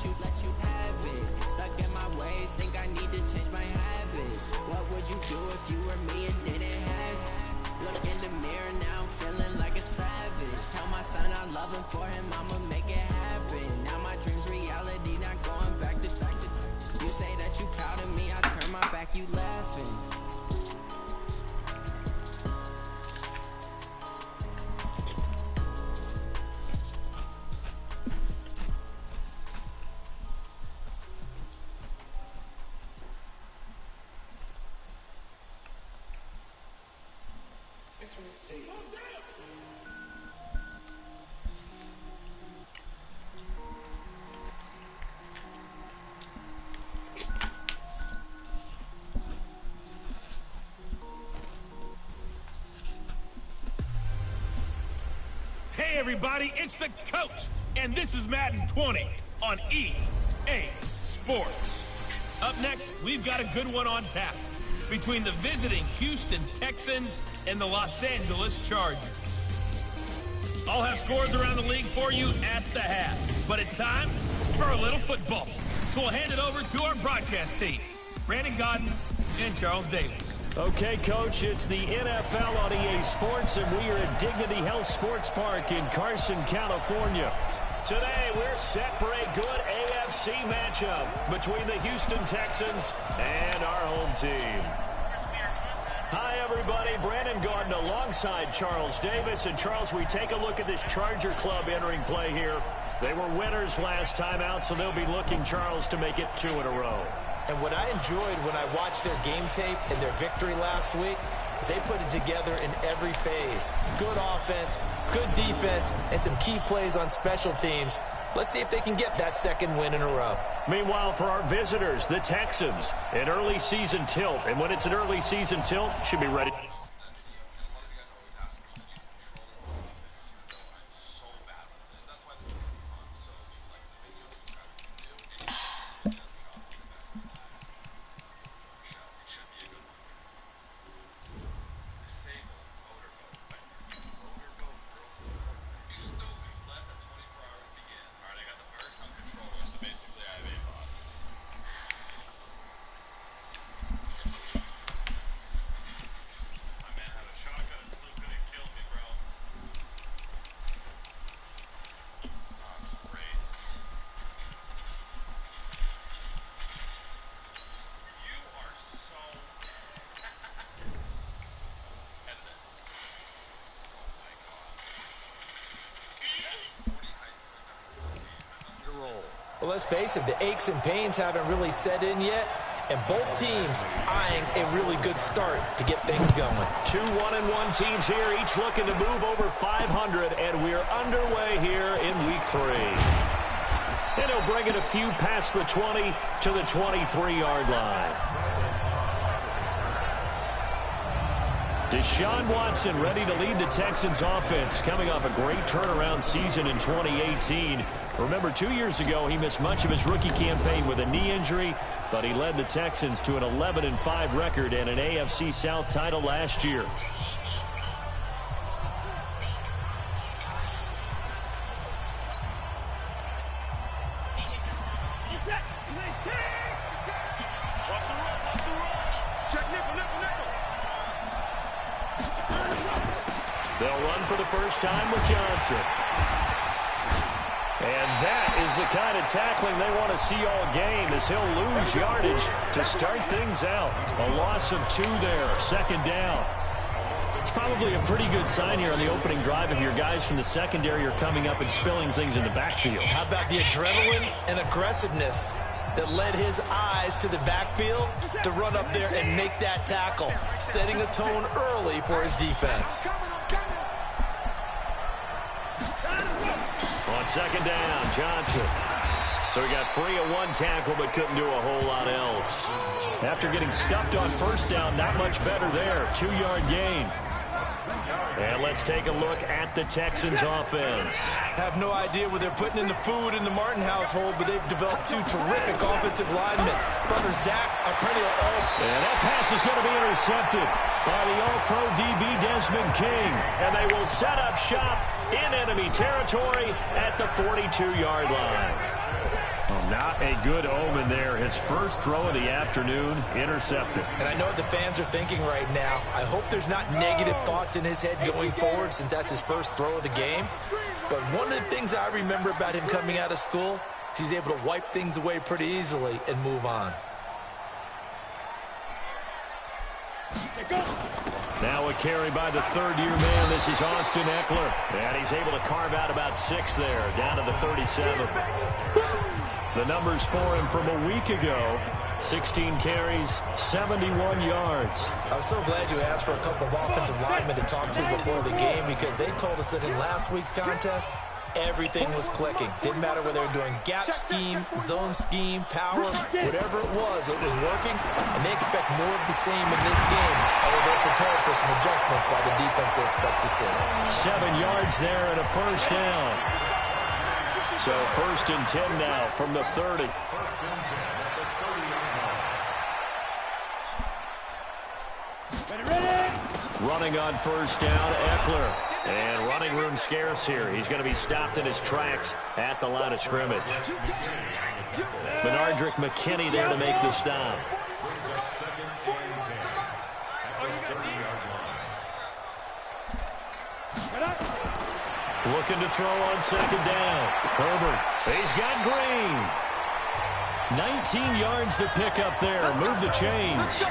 let you have it. Stuck in my ways, think I need to change my habits. What would you do if you were me and didn't have it? Look in the mirror now, I'm feeling like a savage. Tell my son I love him, for him I'ma make it happen. Now my dream's reality, not going back to. You say that you proud of me, I turn my back, you laughing. Hey everybody, it's the coach, and this is Madden 20 on EA Sports. Up next, we've got a good one on tap between the visiting Houston Texans and the Los Angeles Chargers. I'll have scores around the league for you at the half, but it's time for a little football. So we'll hand it over to our broadcast team, Brandon Godden and Charles Davis. Okay, Coach, it's the NFL on EA Sports, and we are at Dignity Health Sports Park in Carson, California. Today, we're set for a good AFC matchup between the Houston Texans and our home team. Hi, everybody. Brandon Gordon alongside Charles Davis. And, Charles, we take a look at this Charger club entering play here. They were winners last time out, so they'll be looking, Charles, to make it 2 in a row. And what I enjoyed when I watched their game tape and their victory last week is they put it together in every phase. Good offense, good defense, and some key plays on special teams. Let's see if they can get that second win in a row. Meanwhile, for our visitors, the Texans, an early season tilt. And when it's an early season tilt, should be ready. Well, let's face it, the aches and pains haven't really set in yet, and both teams eyeing a really good start to get things going. 2 1-1 teams here, each looking to move over 500, and we're underway here in Week 3. And he'll bring it a few past the 20 to the 23-yard line. Deshaun Watson ready to lead the Texans offense, coming off a great turnaround season in 2018. Remember, 2 years ago, he missed much of his rookie campaign with a knee injury, but he led the Texans to an 11-5 record and an AFC South title last year. They'll run for the first time with Johnson. And that is the kind of tackling they want to see all game, as he'll lose yardage to start things out. A loss of 2 there, second down. It's probably a pretty good sign here on the opening drive if your guys from the secondary are coming up and spilling things in the backfield. How about the adrenaline and aggressiveness that led his eyes to the backfield to run up there and make that tackle, setting a tone early for his defense. On second down, Johnson. So he got free of 1 tackle but couldn't do a whole lot else. After getting stuffed on first down, not much better there. 2-yard gain. And let's take a look at the Texans offense. Have no idea where they're putting in the food in the Martin household, but they've developed 2 terrific offensive linemen. Brother Zach, a perennial All. And that pass is going to be intercepted by the All-Pro DB Desmond King. And they will set up shop in enemy territory at the 42-yard line. Oh, not a good omen there. His first throw of the afternoon, intercepted. And I know what the fans are thinking right now. I hope there's not negative thoughts in his head going forward since that's his first throw of the game. But one of the things I remember about him coming out of school is he's able to wipe things away pretty easily and move on. Now a carry by the third-year man. This is Austin Eckler. And he's able to carve out about 6 there, down to the 37. The numbers for him from a week ago: 16 carries, 71 yards. I was so glad you asked for a couple of offensive linemen to talk to before the game, because they told us that in last week's contest, everything was clicking. Didn't matter whether they were doing gap scheme, zone scheme, power, whatever it was working, and they expect more of the same in this game, although they're prepared for some adjustments by the defense they expect to see. 7 yards there and a first down. So 1st and 10 now from the 30. Running on first down, Eckler. And running room scarce here. He's going to be stopped in his tracks at the line of scrimmage. Benardrick McKinney there to make the stop. Looking to throw on 2nd down. Herbert, he's got Green. 19 yards to pick up there. Move the chains.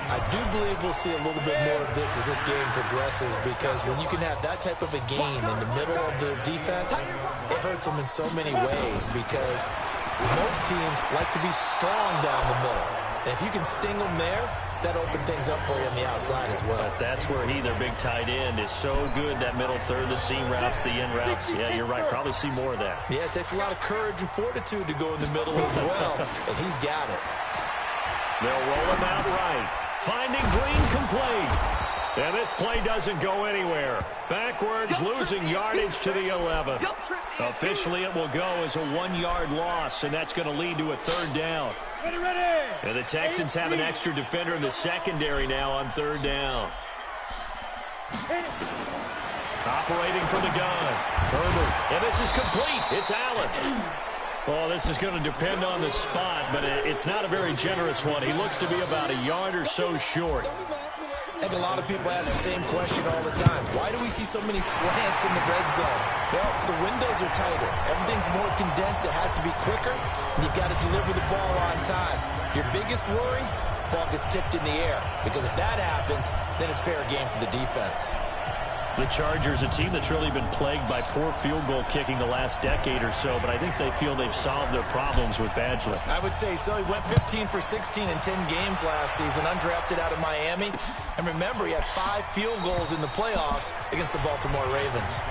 I do believe we'll see a little bit more of this as this game progresses, because when you can have that type of a gain in the middle of the defense, it hurts them in so many ways, because most teams like to be strong down the middle. And if you can sting them there, that opens things up for you on the outside as well. But that's where their big tight end, is so good, that middle third, the seam routes, the in routes. Yeah, you're right. Probably see more of that. Yeah, it takes a lot of courage and fortitude to go in the middle as well, and he's got it. They'll roll him out right. Finding Green complete. And this play doesn't go anywhere. Backwards, losing yardage to the 11. Officially, it will go as a 1-yard loss, and that's going to lead to a 3rd down. And the Texans have an extra defender in the secondary now on 3rd down. Operating from the gun. Herbert, and this is complete. It's Allen. Well, this is going to depend on the spot, but it's not a very generous one. He looks to be about a yard or so short. I think a lot of people ask the same question all the time. Why do we see so many slants in the red zone? Well, the windows are tighter. Everything's more condensed. It has to be quicker, and you've got to deliver the ball on time. Your biggest worry, ball gets tipped in the air, because if that happens, then it's fair game for the defense. The Chargers, a team that's really been plagued by poor field goal kicking the last decade or so, but I think they feel they've solved their problems with Badgley. I would say so. He went 15 for 16 in 10 games last season, undrafted out of Miami. And remember, he had 5 field goals in the playoffs against the Baltimore Ravens.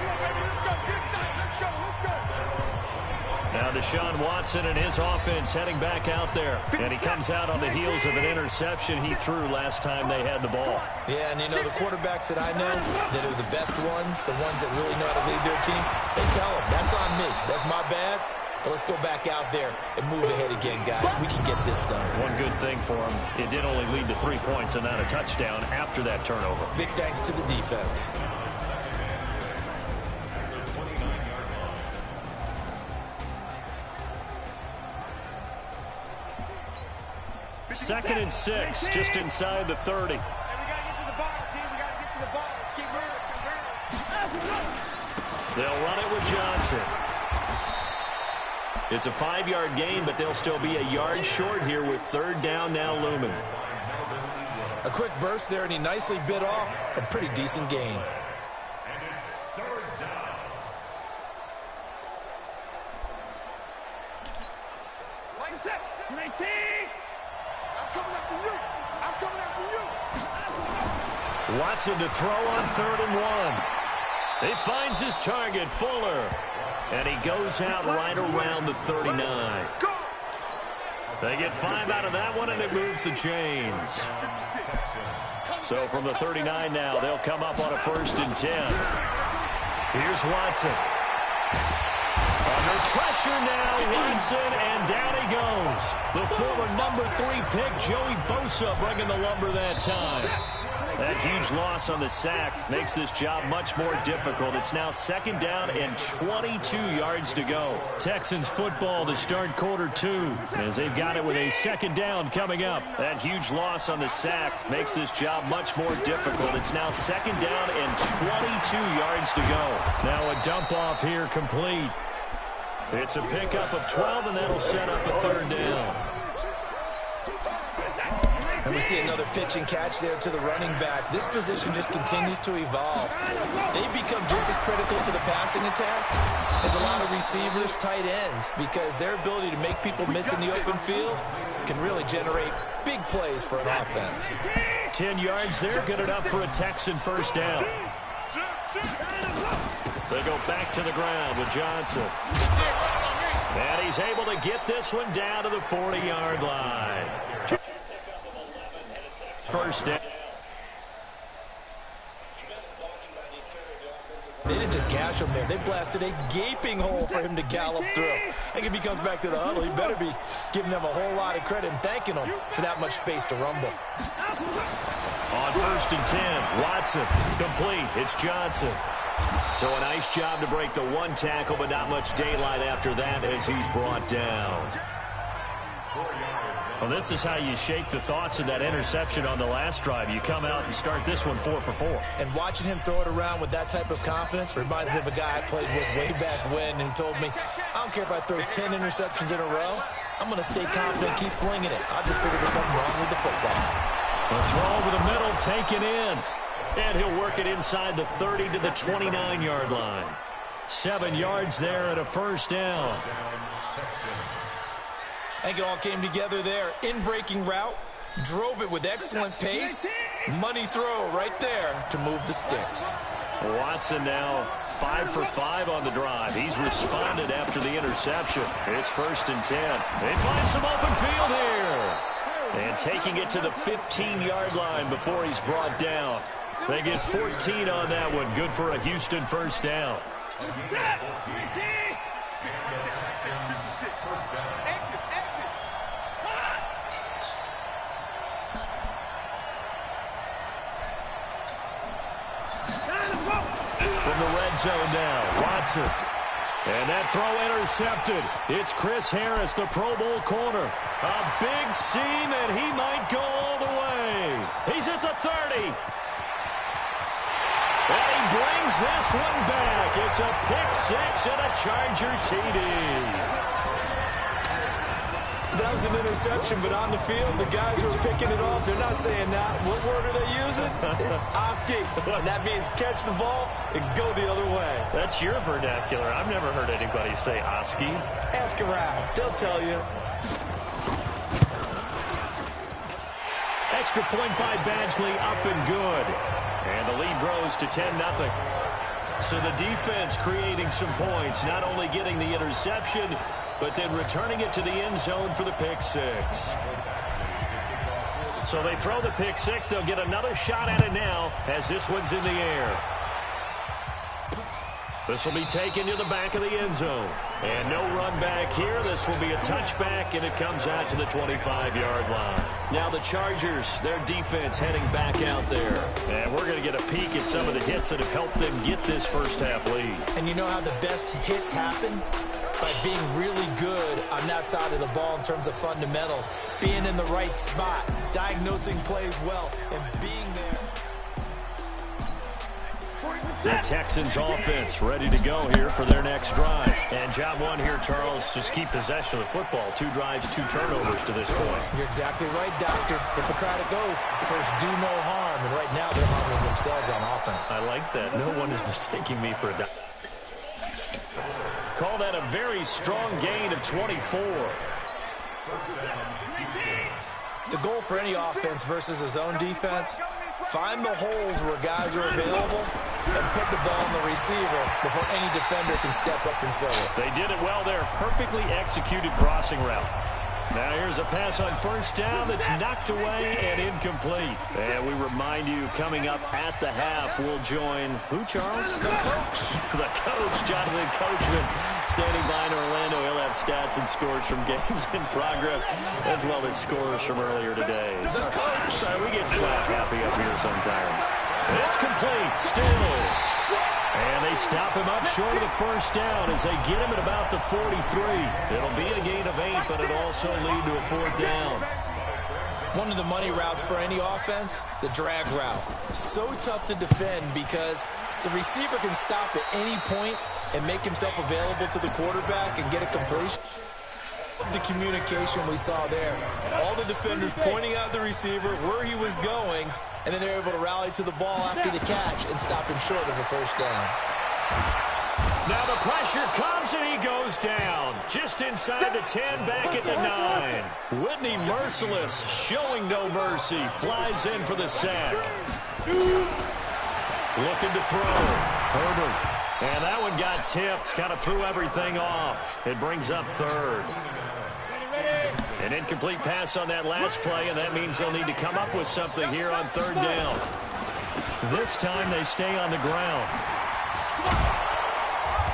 Now Deshaun Watson and his offense heading back out there. And he comes out on the heels of an interception he threw last time they had the ball. Yeah, and you know, the quarterbacks that I know that are the best ones, the ones that really know how to lead their team, they tell them, that's on me. That's my bad. But let's go back out there and move ahead again, guys. We can get this done. One good thing for him, it did only lead to 3 points and not a touchdown after that turnover. Big thanks to the defense. Second and 6, just inside the 30. They'll run it with Johnson. It's a 5-yard gain, but they'll still be a yard short here with 3rd down now looming. A quick burst there, and he nicely bit off a pretty decent gain. Watson to throw on 3rd and 1. He finds his target, Fuller. And he goes out right around the 39. They get 5 out of that one, and it moves the chains. So from the 39 now, they'll come up on a 1st and 10. Here's Watson. Under pressure now, Watson, and down he goes. The former number 3 pick, Joey Bosa, bringing the lumber that time. That huge loss on the sack makes this job much more difficult. It's now 2nd down and 22 yards to go. Texans football to start quarter 2 as they've got it with a 2nd down coming up. That huge loss on the sack makes this job much more difficult. It's now 2nd down and 22 yards to go. Now a dump off here complete. It's a pickup of 12, and that'll set up a 3rd down. And we see another pitch and catch there to the running back. This position just continues to evolve. They become just as critical to the passing attack as a lot of receivers, tight ends, because their ability to make people miss in the open field can really generate big plays for an offense. 10 yards there, good enough for a Texan 1st down. They go back to the ground with Johnson. And he's able to get this one down to the 40-yard line. 1st down. They didn't just gash him there. They blasted a gaping hole for him to gallop through. I think if he comes back to the huddle, he better be giving them a whole lot of credit and thanking them for that much space to rumble. On 1st and 10, Watson, complete. It's Johnson. So a nice job to break the 1 tackle, but not much daylight after that as he's brought down. Well, this is how you shake the thoughts of that interception on the last drive. You come out and start this one 4 for 4. And watching him throw it around with that type of confidence reminds me of a guy I played with way back when who told me, I don't care if I throw 10 interceptions in a row. I'm going to stay confident, keep flinging it. I'll just figure there's something wrong with the football. A throw over the middle, taken in. And he'll work it inside the 30 to the 29-yard line. 7 yards there and a 1st down. I think it all came together there. In-breaking route, drove it with excellent pace. Money throw right there to move the sticks. Watson now 5 for 5 on the drive. He's responded after the interception. It's 1st and 10. They find some open field here. And taking it to the 15-yard line before he's brought down. They get 14 on that one. Good for a Houston 1st down. From the red zone now, Watson. And that throw intercepted. It's Chris Harris, the Pro Bowl corner. A big seam, and he might go all the way. He's at the 30. And he brings this one back. It's a pick 6 and a Charger TD. That was an interception, but on the field, the guys who are picking it off, they're not saying that. What word are they using? It's Oski. And that means catch the ball and go the other way. That's your vernacular. I've never heard anybody say Oski. Ask around. They'll tell you. Extra point by Badgley, up and good. And the lead grows to 10-0. So the defense creating some points, not only getting the interception, but then returning it to the end zone for the pick 6. So they throw the pick 6. They'll get another shot at it now as this one's in the air. This will be taken to the back of the end zone. And no run back here. This will be a touchback, and it comes out to the 25-yard line. Now the Chargers, their defense heading back out there. And we're going to get a peek at some of the hits that have helped them get this first half lead. And you know how the best hits happen? By being really good on that side of the ball in terms of fundamentals. Being in the right spot, diagnosing plays well, and being there. The Texans offense ready to go here for their next drive. And job one here, Charles, just keep possession of the football. 2 drives, 2 turnovers to this point. You're exactly right, Doctor. Hippocratic oath. First, do no harm. And right now, they're harming themselves on offense. I like that. No one is mistaking me for a doctor. Call that a very strong gain of 24. The goal for any offense versus a zone defense, find the holes where guys are available and put the ball on the receiver before any defender can step up and fill it. They did it well there. Perfectly executed crossing route. Now here's a pass on 1st down that's knocked away and incomplete. And we remind you, coming up at the half, we'll join who, Charles? The coach. The coach, Jonathan Coachman. He's standing by in Orlando. He'll have stats and scores from games in progress, as well as scores from earlier today. Sorry, we get slap happy up here sometimes. It's complete. Stills. And they stop him up short of the first down as they get him at about the 43. It'll be a gain of 8, but it'll also lead to a 4th down. One of the money routes for any offense, the drag route. So tough to defend because the receiver can stop at any point and make himself available to the quarterback and get a completion. The communication we saw there. All the defenders pointing out the receiver, where he was going, and then they're able to rally to the ball after the catch and stop him short of a first down. Now the pressure comes and he goes down. Just inside the 10, back at the 9. Whitney merciless, showing no mercy, flies in for the sack. Looking to throw. Herbert. And that one got tipped, kind of threw everything off. It brings up 3rd. An incomplete pass on that last play, and that means they'll need to come up with something here on 3rd down. This time they stay on the ground.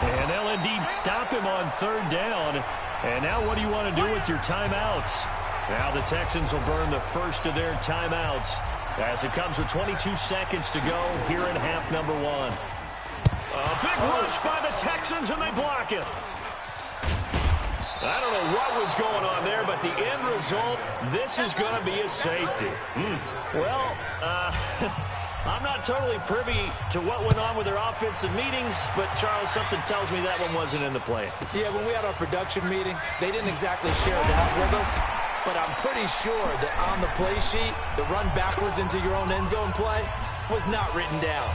And they'll indeed stop him on 3rd down. And now what do you want to do with your timeouts? Now the Texans will burn the first of their timeouts as it comes with 22 seconds to go here in half number 1. A big rush by the Texans, and they block it. I don't know what was going on there, but the end result, this is going to be a safety. Well, I'm not totally privy to what went on with their offensive meetings, but, Charles, something tells me that one wasn't in the plan. Yeah, when we had our production meeting, they didn't exactly share that with us, but I'm pretty sure that on the play sheet, the run backwards into your own end zone play was not written down.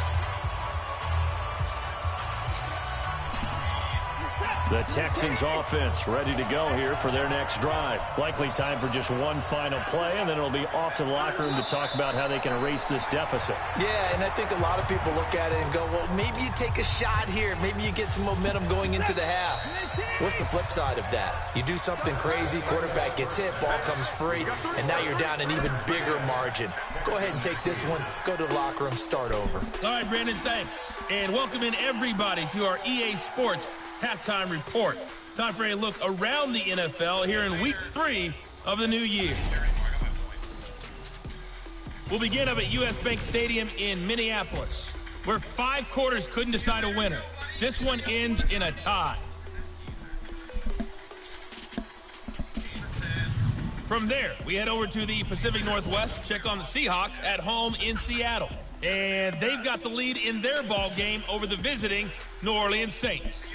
The Texans offense ready to go here for their next drive. Likely time for just one final play, and then it'll be off to the locker room to talk about how they can erase this deficit. Yeah, and I think a lot of people look at it and go, well, maybe you take a shot here. Maybe you get some momentum going into the half. What's the flip side of that? You do something crazy, quarterback gets hit, ball comes free, and now you're down an even bigger margin. Go ahead and take this one, go to the locker room, start over. All right, Brandon, thanks. And welcome in everybody to our EA Sports Halftime Report. Time for a look around the NFL here in Week 3 of the new year. We'll begin up at US Bank Stadium in Minneapolis, where 5 quarters couldn't decide a winner. This one ends in a tie. From there, we head over to the Pacific Northwest to check on the Seahawks at home in Seattle. And they've got the lead in their ball game over the visiting New Orleans Saints.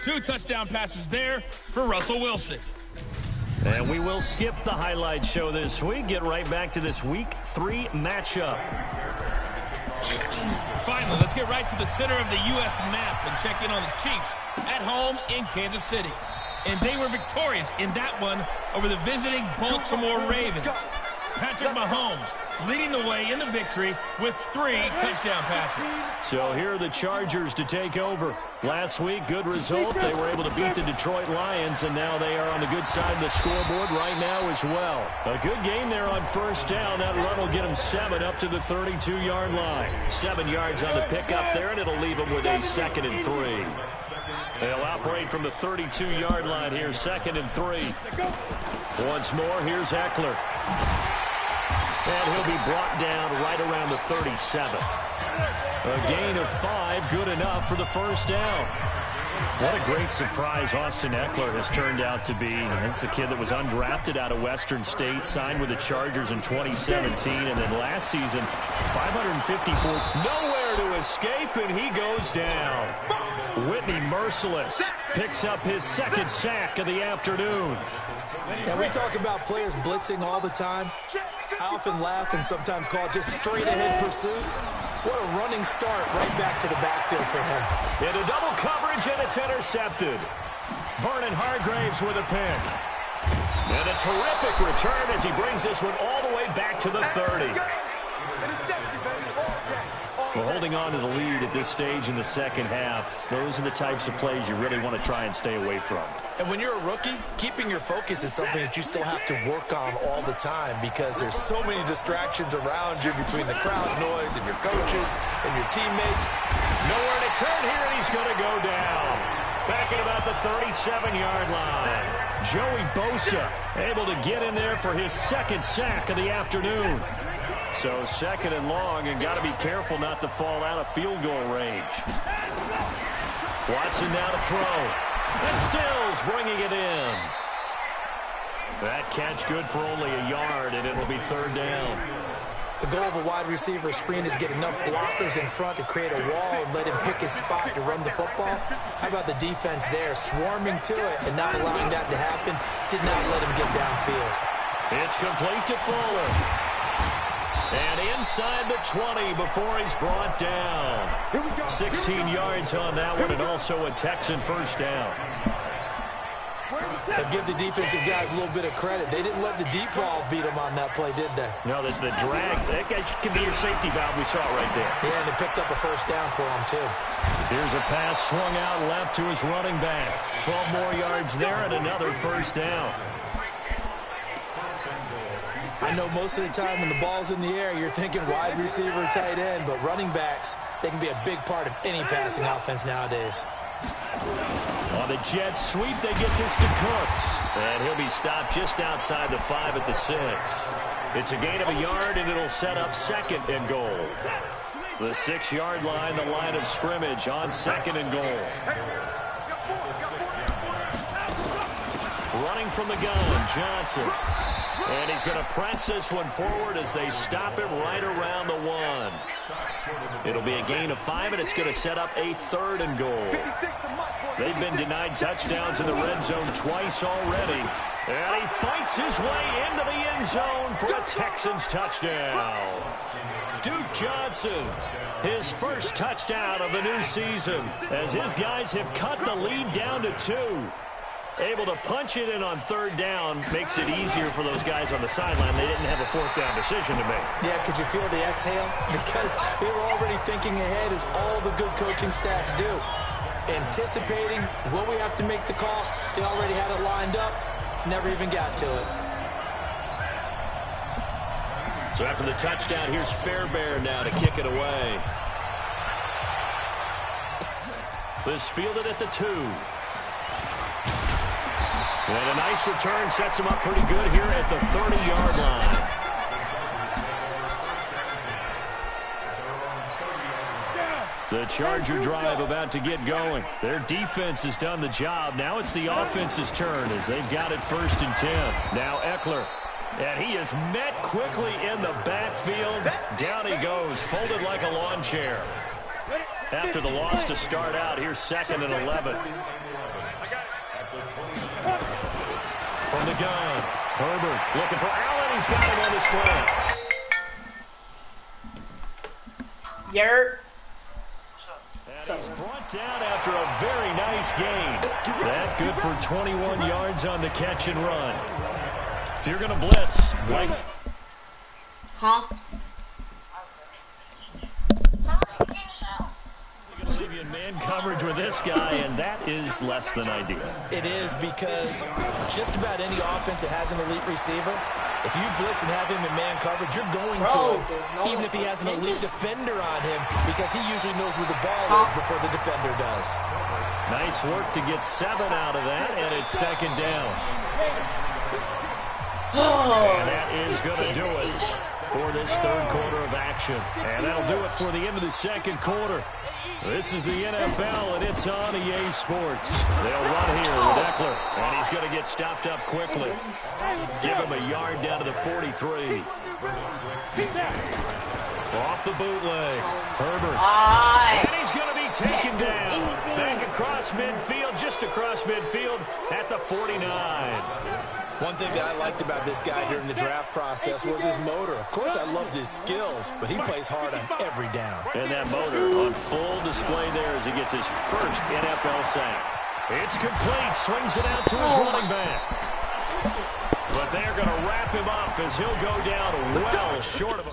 2 touchdown passes there for Russell Wilson. And we will skip the highlight show this week. Get right back to this Week 3 matchup. Finally, let's get right to the center of the U.S. map and check in on the Chiefs at home in Kansas City. And they were victorious in that one over the visiting Baltimore Ravens. Patrick Mahomes leading the way in the victory with 3 touchdown passes. So here are the Chargers to take over. Last week, good result. They were able to beat the Detroit Lions, and now they are on the good side of the scoreboard right now as well. A good game there on first down. That run will get them 7 up to the 32-yard line. 7 yards on the pickup there, and it'll leave them with a 2nd and 3. They'll operate from the 32-yard line here, 2nd and 3. Once more, here's Eckler. And he'll be brought down right around the 37. A gain of 5, good enough for the first down. What a great surprise Austin Eckler has turned out to be. That's the kid that was undrafted out of Western State, signed with the Chargers in 2017, and then last season, 554. Nowhere to escape, and he goes down. Whitney merciless picks up his 2nd sack of the afternoon. Now, we talk about players blitzing all the time. I often laugh and sometimes call it just straight-ahead pursuit. What a running start right back to the backfield for him. Into double coverage, and it's intercepted. Vernon Hargreaves with a pick. And a terrific return as he brings this one all the way back to the 30. Well, holding on to the lead at this stage in the second half, those are the types of plays you really want to try and stay away from. And when you're a rookie, keeping your focus is something that you still have to work on all the time because there's so many distractions around you between the crowd noise and your coaches and your teammates. Nowhere to turn here, and he's going to go down. back at about the 37-yard line. Joey Bosa able to get in there for his second sack of the afternoon. So second and long, and got to be careful not to fall out of field goal range. Watson now to throw. And Stills bringing it in. That catch good for only a yard, and it'll be third down. The goal of a wide receiver screen is get enough blockers in front to create a wall and let him pick his spot to run the football. How about the defense there, swarming to it and not allowing that to happen? Did not let him get downfield. It's complete to Fuller. And inside the 20 before he's brought down. 16 yards on that one, and also a Texan first down. They'll give the defensive guys a little bit of credit. They didn't let the deep ball beat them on that play, did they? No, the drag, that guy can be your safety valve. We saw it right there. Yeah, and they picked up a first down for him, too. Here's a pass swung out left to his running back. 12 more yards there and another first down. I know most of the time when the ball's in the air, you're thinking wide receiver, tight end, but running backs, they can be a big part of any passing offense nowadays. On the jet sweep, they get this to Cooks. And he'll be stopped just outside the 5 at the 6. It's a gain of a yard, and it'll set up second and goal. The 6-yard line, the line of scrimmage on second and goal. Running from the gun, Johnson. And he's going to press this one forward as they stop him right around the 1. It'll be a gain of 5, and it's going to set up a third and goal. They've been denied touchdowns in the red zone twice already. And he fights his way into the end zone for a Texans touchdown. Duke Johnson, his first touchdown of the new season, as his guys have cut the lead down to 2. Able to punch it in on third down makes it easier for those guys on the sideline. They didn't have a fourth down decision to make. Yeah, could you feel the exhale? Because they were already thinking ahead, as all the good coaching staffs do. Anticipating, will we have to make the call? They already had it lined up, never even got to it. So after the touchdown, here's Fairbairn now to kick it away. This fielded at the 2. And a nice return sets him up pretty good here at the 30-yard line. The Charger drive about to get going. Their defense has done the job. Now it's the offense's turn as they've got it 1st and 10. Now Eckler. And he is met quickly in the backfield. Down he goes, folded like a lawn chair. After the loss to start out, here's 2nd and 11. From the gun, Herbert looking for Allen. He's got him on the slant. Yer. And he's brought down after a very nice gain. That good for 21 yards on the catch and run. If you're going to blitz, like... Huh? You're going to leave you in man coverage with this guy, and that is less than ideal. It is, because just about any offense that has an elite receiver, if you blitz and have him in man coverage, you're going to, even if he has an elite defender on him, because he usually knows where the ball is before the defender does. Nice work to get 7 out of that, and it's 2nd down. And that is going to do it for this 3rd quarter of action. And that'll do it for the end of the 2nd quarter. This is the NFL, and it's on EA Sports. They'll run here with Eckler, and he's going to get stopped up quickly. Give him a yard down to the 43. Off the bootleg, Herbert. And he's going to be taken down. Back across midfield, just across midfield at the 49. One thing that I liked about this guy during the draft process was his motor. Of course, I loved his skills, but he plays hard on every down. And that motor on full display there as he gets his first NFL sack. It's complete. Swings it out to his running back. But they're going to wrap him up as he'll go down well short of a...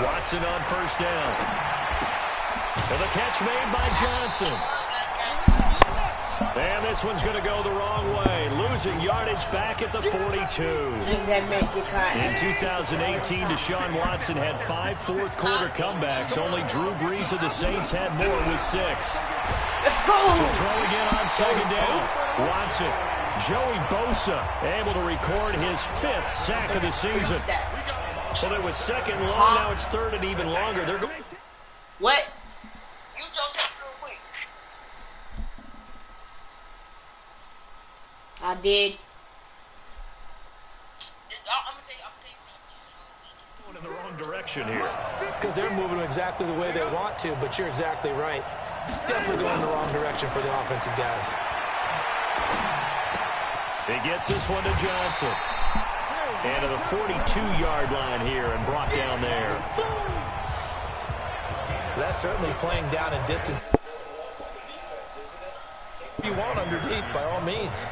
Watson on 1st down. And the catch made by Johnson. And this one's going to go the wrong way. Losing yardage back at the 42. In 2018, Deshaun Watson had 5 fourth-quarter comebacks. Only Drew Brees of the Saints had more with 6. Let's go. To throw again on second down. Watson. Joey Bosa able to record his 5th sack of the season. Well, it was second long. Now it's third and even longer. They're going. What? You just have to wait. I did. I'm gonna tell you Going in the wrong direction here. Because they're moving exactly the way they want to, but you're exactly right. Definitely going in the wrong direction for the offensive guys. He gets this one to Johnson. And to the 42-yard line here and brought down there. That's certainly playing down in distance. You want underneath, by all means.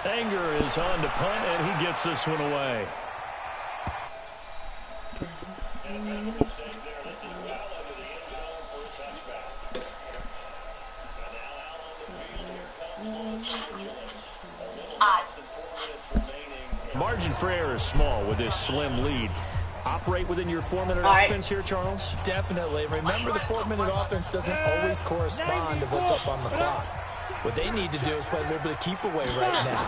Anger is on to punt, and he gets this one away. Margin for error is small with this slim lead. Operate within your 4-minute offense here, Charles? Definitely. Remember, the 4-minute offense doesn't always correspond to what's up on the clock. What they need to do is play a little bit of keep away right now.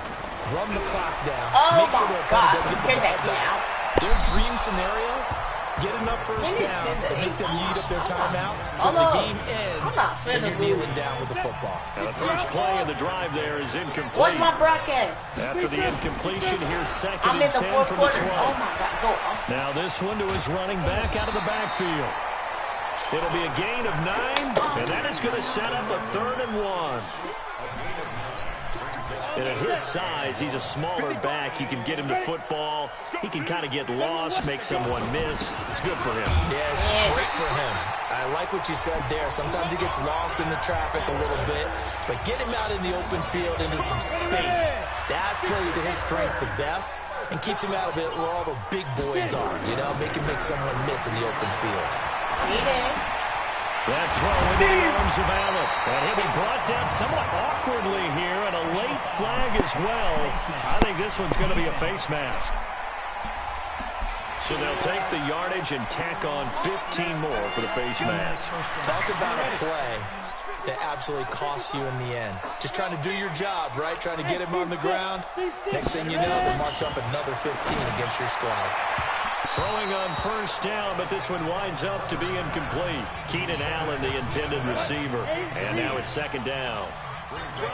Run the clock down. Make sure their opponent doesn't get the ball back. Their dream scenario, get enough first downs and make them lead up their timeouts so the game ends and you're kneeling down with the football. Now the first play of the drive there is incomplete. What's my broadcast? After the incompletion, here's second I'm and in the 10 fourth from the 12. quarter. Oh my God, go on. Now this one to his running back out of the backfield. It'll be a gain of 9, and that is going to set up a 3rd and 1. And at his size, he's a smaller back. You can get him to football. He can kind of get lost, make someone miss. It's good for him. Yeah, it's great for him. I like what you said there. Sometimes he gets lost in the traffic a little bit, but get him out in the open field into some space. That plays to his strengths the best and keeps him out of it where all the big boys are, you know, make someone miss in the open field. That throw into the arms of Allen. And he'll be brought down somewhat awkwardly here, and a late flag as well. I think this one's going to be a face mask. So they'll take the yardage and tack on 15 more for the face mask. Talk about a play that absolutely costs you in the end. Just trying to do your job, right? Trying to get him on the ground. Next thing you know, they march up another 15 against your squad. Throwing on first down, but this one winds up to be incomplete. Keenan Allen, the intended receiver. And now it's second down.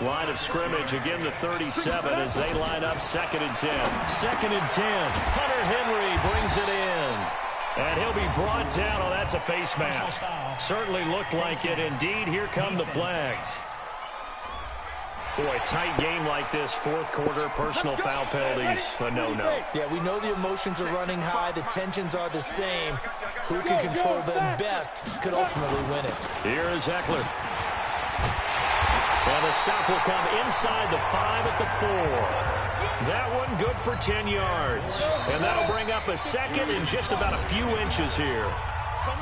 Line of scrimmage, again the 37 as they line up 2nd and 10. 2nd and 10. Hunter Henry brings it in. And he'll be brought down. Oh, that's a face mask. Certainly looked like it. Indeed, here come the flags. Boy, a tight game like this, 4th quarter, personal foul penalties, a no-no. Yeah, we know the emotions are running high. The tensions are the same. Who can control them best could ultimately win it. Here is Eckler. And the stop will come inside the 5 at the 4. That one good for 10 yards. And that'll bring up a second in just about a few inches here.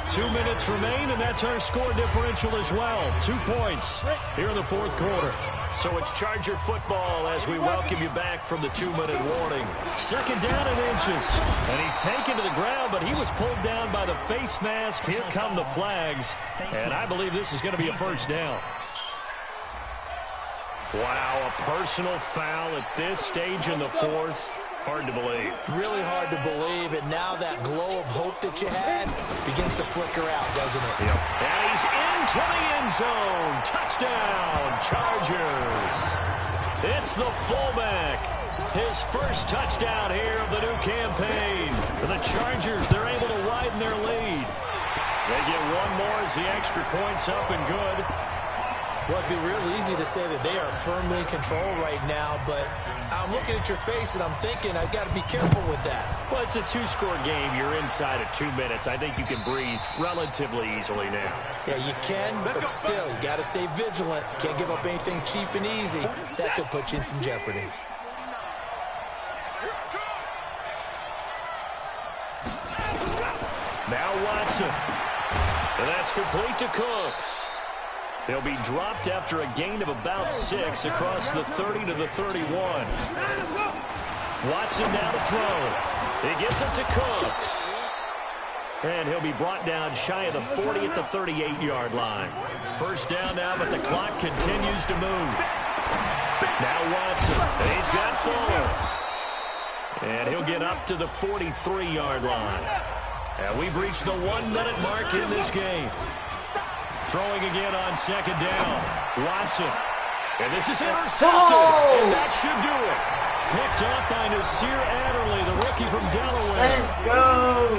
2 minutes remain, and that's our score differential as well. 2 points here in the 4th quarter. So it's Charger football as we welcome you back from the 2-minute warning. 2nd down and inches. And he's taken to the ground, but he was pulled down by the face mask. Here come the flags. And I believe this is going to be a first down. Wow, a personal foul at this stage in the 4th. Hard to believe. Really hard to believe, and now that glow of hope that you had begins to flicker out, doesn't it? Yep. And he's into the end zone. Touchdown, Chargers. It's the fullback. His first touchdown here of the new campaign. For the Chargers, they're able to widen their lead. They get one more as the extra point's up and good. Well, it'd be real easy to say that they are firmly in control right now, but I'm looking at your face and I'm thinking I've got to be careful with that. Well, it's a 2-score game. You're inside of 2 minutes. I think you can breathe relatively easily now. Yeah, you can, but still, you got to stay vigilant. Can't give up anything cheap and easy. That could put you in some jeopardy. Now Watson. And that's complete to Cooks. He'll be dropped after a gain of about 6 across the 30 to the 31. Watson now to throw. He gets it to Cooks. And he'll be brought down shy of the 40 at the 38-yard line. First down now, but the clock continues to move. Now Watson. He's got Fuller. And he'll get up to the 43-yard line. And we've reached the 1-minute mark in this game. Throwing again on second down. Watson. And this is intercepted. And that should do it. Picked up by Nasir Adderley, the rookie from Delaware. Let's go.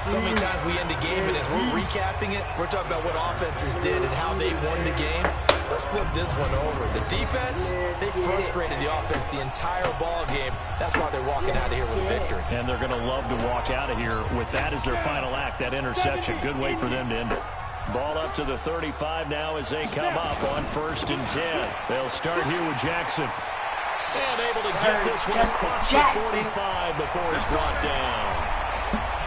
So many times we end a game, and as we're recapping it, we're talking about what offenses did and how they won the game. Let's flip this one over. The defense, they frustrated the offense the entire ball game. That's why they're walking out of here with a victory. And they're going to love to walk out of here with that as their final act, that interception. Good way for them to end it. Ball up to the 35 now as they come up on 1st and 10. They'll start here with Jackson. And able to get this one across the 45 before he's brought down.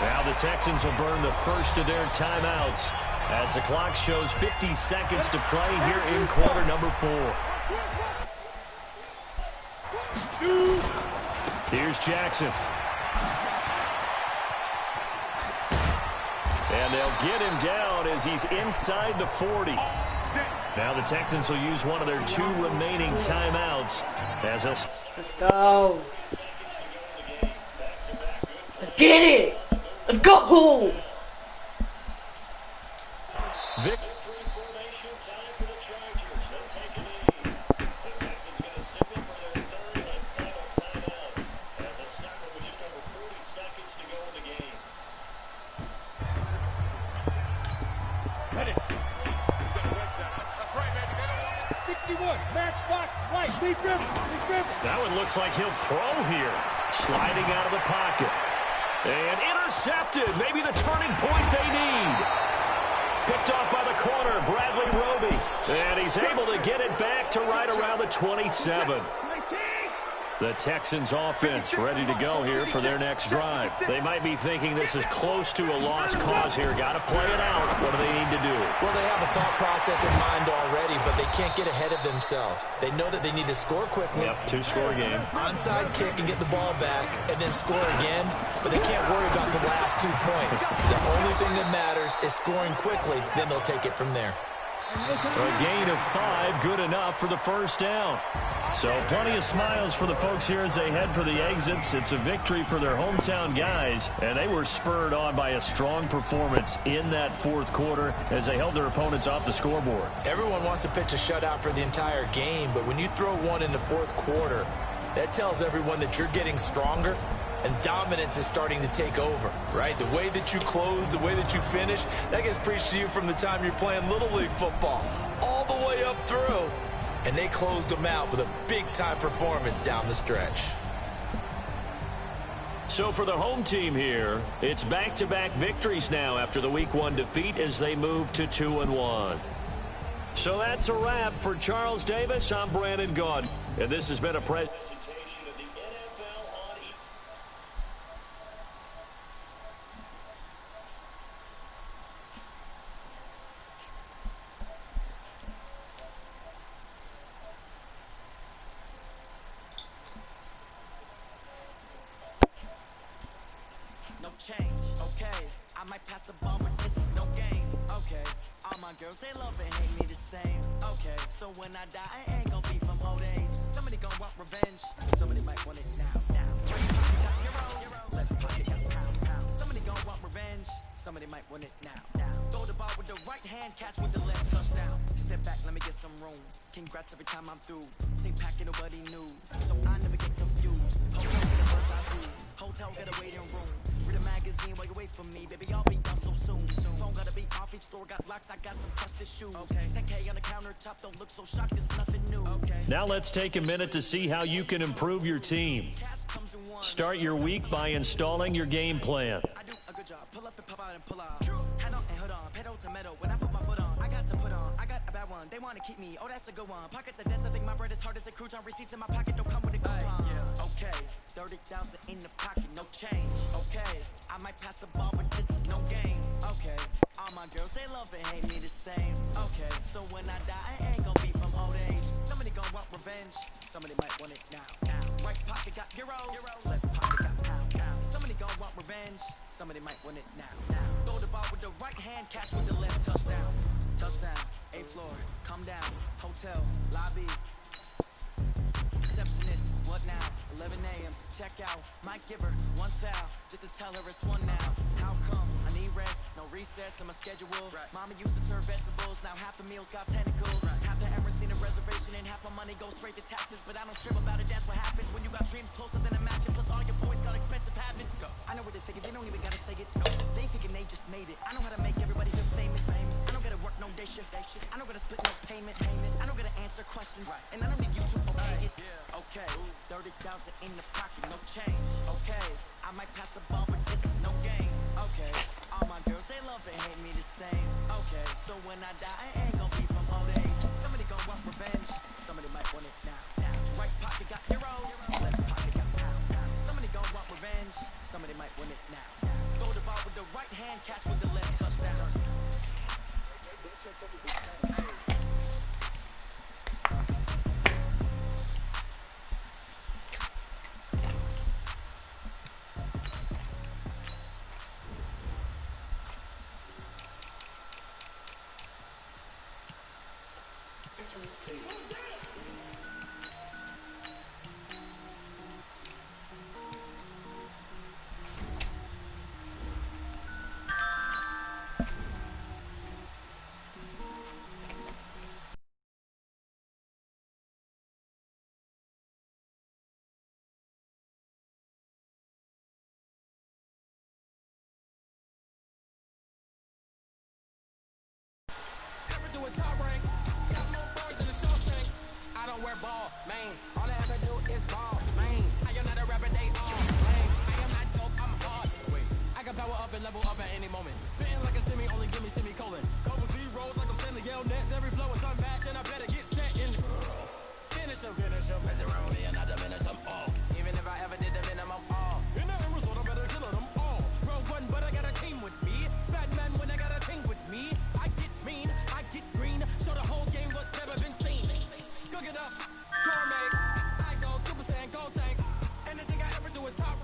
Now the Texans will burn the first of their timeouts as the clock shows 50 seconds to play here in quarter number 4. Here's Jackson. And they'll get him down as he's inside the 40. Now the Texans will use one of their 2 remaining timeouts. Let's go. Let's get it. Let's go. Vic. That one looks like he'll throw here. Sliding out of the pocket. And intercepted. Maybe the turning point they need. Picked off by the corner, Bradley Roby. And he's able to get it back to right around the 27. The Texans offense ready to go here for their next drive. They might be thinking this is close to a lost cause here. Got to play it out. What do they need to do? Well, they have a thought process in mind already, but they can't get ahead of themselves. They know that they need to score quickly. Yep, 2-score game. Onside kick and get the ball back, and then score again. But they can't worry about the last 2 points. The only thing that matters is scoring quickly. Then they'll take it from there. A gain of 5, good enough for the first down. So plenty of smiles for the folks here as they head for the exits. It's a victory for their hometown guys, and they were spurred on by a strong performance in that 4th quarter as they held their opponents off the scoreboard. Everyone wants to pitch a shutout for the entire game, but when you throw one in the 4th quarter, that tells everyone that you're getting stronger and dominance is starting to take over, right? The way that you close, the way that you finish, that gets preached to you from the time you're playing Little League football all the way up through. And they closed them out with a big-time performance down the stretch. So for the home team here, it's back-to-back victories now after the Week 1 defeat as they move to 2-1. So that's a wrap for Charles Davis. I'm Brandon Gaudin, and this has been a presentation of the NFL on No change, okay. I might pass the ball, but this is no game, okay. All my girls, they love and hate me the same, okay. So when I die, I ain't gonna be from old age. Somebody gonna want revenge, somebody might want it now. First pocket got zero, left pocket got pound. Somebody gonna want revenge, somebody might want it now. Throw the ball with the right hand, catch with the left, touchdown. Step back, let me get some room. Congrats every time I'm through. Stay packing, nobody knew, so I never get confused. Hotel get a bird's eye view, hotel get a waiting room. Read a magazine while you wait for me, baby, I'll be done so soon. Phone gotta be off, each store got locks, I got some trusted shoes. Okay, 10K on the countertop, don't look so shocked, it's nothing new. Okay. Now let's take a minute to see how you can improve your team. Start your week by installing your game plan. I do a good job, pull up and pop out and pull out. Hand on and hood on, pedal to metal, when I put my foot on, I got to put on, I got a bad one, they wanna keep me, oh that's a good one. Pockets are dense, I think my bread is hard as a crouton, receipts in my pocket, don't come with a coupon. Okay, 30,000 in the pocket, no change, okay. I might pass the ball, but this is no game. Okay, all my girls, they love and hate me the same. Okay, so when I die, I ain't gonna be from old age. Somebody gon' want revenge, somebody might want it now. Right pocket got euros, left pocket got pound. Somebody gon' want revenge, somebody might want it now. Throw the ball with the right hand, catch with the left, touchdown. Touchdown, 8th floor, come down, hotel, lobby. Receptionist, what now? 11 a.m. Check out. Might give her one foul just to tell her it's one now. How come? I need rest, no recess in my schedule. Right. Mama used to serve vegetables, now half the meals got tentacles. Right. Half the errands seen a reservation and half my money goes straight to taxes. But I don't trip about it, that's what happens when you got dreams closer than a matching. Plus all your boys got expensive habits. Go. I know what they're thinking, they don't even gotta say it. No. They thinking they just made it. I know how to make everybody feel famous. I don't gotta work no day shift. I don't gotta split no payment. I don't gotta answer questions. Right. And I don't need you to okay it. Okay, 30,000 in the pocket, no change. Okay, I might pass the ball, but this is no game. Okay, all my girls, they love and hate me the same. Okay, so when I die, I ain't gonna be from old age. Somebody gon' want revenge, somebody might want it now. Right pocket got euros, left pocket got pound. Somebody gon' want revenge, somebody might want it now. Throw the ball with the right hand, catch with the left, touchdown. Do a top rank, got more bars than a Shawshank. I don't wear ball mains, all I ever do is ball main. I am not a rapper, they all lame. I am not dope, I'm hard. Wait, I can power up and level up at any moment. Spitting like a semi, only give me semicolon. Couple zeros like I'm sending yell nets. Every flow is unmatched and I better get set in. Finish them. Mess around with me and I diminish them all. Even if I ever did the minimum all. In the end result, I better kill them all. Rogue one, but I got a team with me. Batman when I got a team with me. I get mean, I get green. Show the whole game what's never been seen. Cook it up, gourmet. I go Super Saiyan, gold tank. Anything I ever do is top.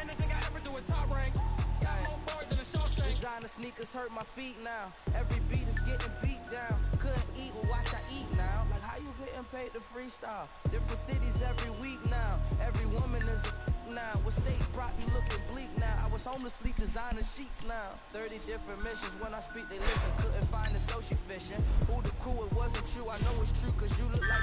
Anything I ever do is top rank. Got more bars than a Shawshank. Designer sneakers hurt my feet now. Every beat is getting beat down. Couldn't eat, well watch I eat now. Like how you getting paid to freestyle? Different cities every week now. Every woman is a now. What state brought you looking bleak now? I was home to sleep designing sheets now. 30 different missions. When I speak they listen. Couldn't find the social fishing. Who the crew? It wasn't you. I know it's true cause you look like